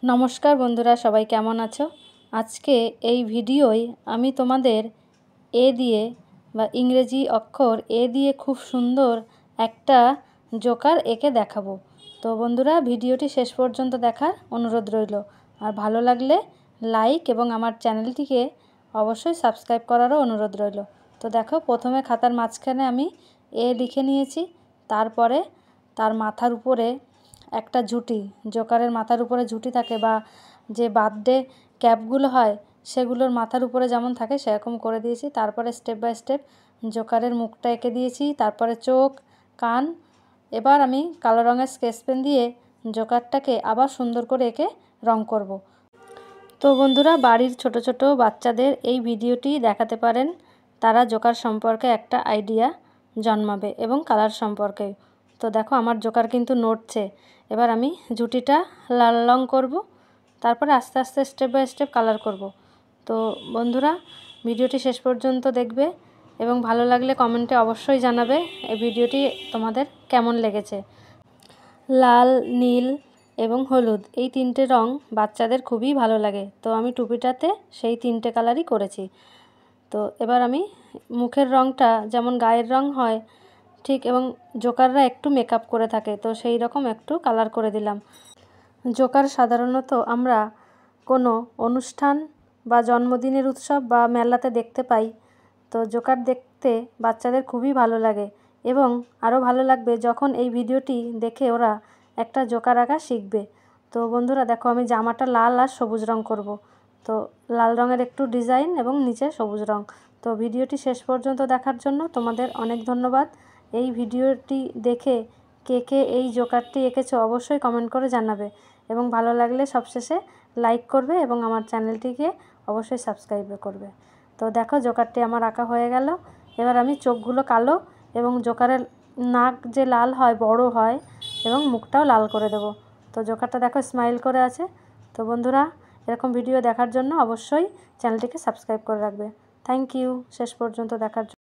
নমস্কার বন্ধুরা, সবাই কেমন আছো? আজকে এই ভিডিওয় আমি তোমাদের এ দিয়ে বা ইংরেজি অক্ষর এ দিয়ে খুব সুন্দর একটা জোকার এঁকে দেখাবো। তো বন্ধুরা, ভিডিওটি শেষ পর্যন্ত দেখার অনুরোধ রইল। আর ভালো লাগলে লাইক এবং আমার চ্যানেলটিকে অবশ্যই সাবস্ক্রাইব করারও অনুরোধ রইল। তো দেখো, প্রথমে খাতার মাঝখানে আমি এ লিখে নিয়েছি। তারপরে তার মাথার উপরে একটা ঝুঁটি, জোকারের মাথার উপরে ঝুঁটি থাকে বা যে বার্থডে ক্যাপগুলো হয় সেগুলোর মাথার উপরে যেমন থাকে সেরকম করে দিয়েছি। তারপরে স্টেপ বাই স্টেপ জোকারের মুখটা এঁকে দিয়েছি, তারপরে চোখ, কান। এবার আমি কালো রঙের স্কেচ পেন দিয়ে জোকারটাকে আবার সুন্দর করে এঁকে রং করব। তো বন্ধুরা, বাড়ির ছোট ছোট বাচ্চাদের এই ভিডিওটি দেখাতে পারেন। তারা জোকার সম্পর্কে একটা আইডিয়া জন্মাবে এবং কালার সম্পর্কে। তো দেখো, আমার জোকার কিন্তু নড়ছে। এবার আমি ঝুঁটিটা লাল রং করব, তারপরে আস্তে আস্তে স্টেপ বাই স্টেপ কালার করব। তো বন্ধুরা, ভিডিওটি শেষ পর্যন্ত দেখবে এবং ভালো লাগলে কমেন্টে অবশ্যই জানাবে এই ভিডিওটি তোমাদের কেমন লেগেছে। লাল, নীল এবং হলুদ এই তিনটে রং বাচ্চাদের খুবই ভালো লাগে। তো আমি টুপিটাতে সেই তিনটে কালারই করেছি। তো এবার আমি মুখের রংটা যেমন গায়ের রং হয় ঠিক, এবং জোকাররা একটু মেকআপ করে থাকে, তো সেই রকম একটু কালার করে দিলাম। জোকার সাধারণত আমরা কোনো অনুষ্ঠান বা জন্মদিনের উৎসব বা মেলাতে দেখতে পাই। তো জোকার দেখতে বাচ্চাদের খুবই ভালো লাগে এবং আরও ভালো লাগবে যখন এই ভিডিওটি দেখে ওরা একটা জোকার আঁকা শিখবে। তো বন্ধুরা দেখো, আমি জামাটা লাল আর সবুজ রং করব। তো লাল রঙের একটু ডিজাইন এবং নিচে সবুজ রং। তো ভিডিওটি শেষ পর্যন্ত দেখার জন্য তোমাদের অনেক ধন্যবাদ। এই ভিডিওটি দেখে কে কে এই জোকারটি এঁকেছো অবশ্যই কমেন্ট করে জানাবে এবং ভালো লাগলে সবশেষে লাইক করবে এবং আমার চ্যানেলটিকে অবশ্যই সাবস্ক্রাইব করবে। তো দেখো, জোকারটি আমার আঁকা হয়ে গেল। এবার আমি চোখগুলো কালো এবং জোকারের নাক যে লাল হয়, বড় হয়, এবং মুখটাও লাল করে দেব। তো জোকারটা দেখো স্মাইল করে আছে। তো বন্ধুরা, এরকম ভিডিও দেখার জন্য অবশ্যই চ্যানেলটিকে সাবস্ক্রাইব করে রাখবে। থ্যাংক ইউ শেষ পর্যন্ত দেখার জন্য।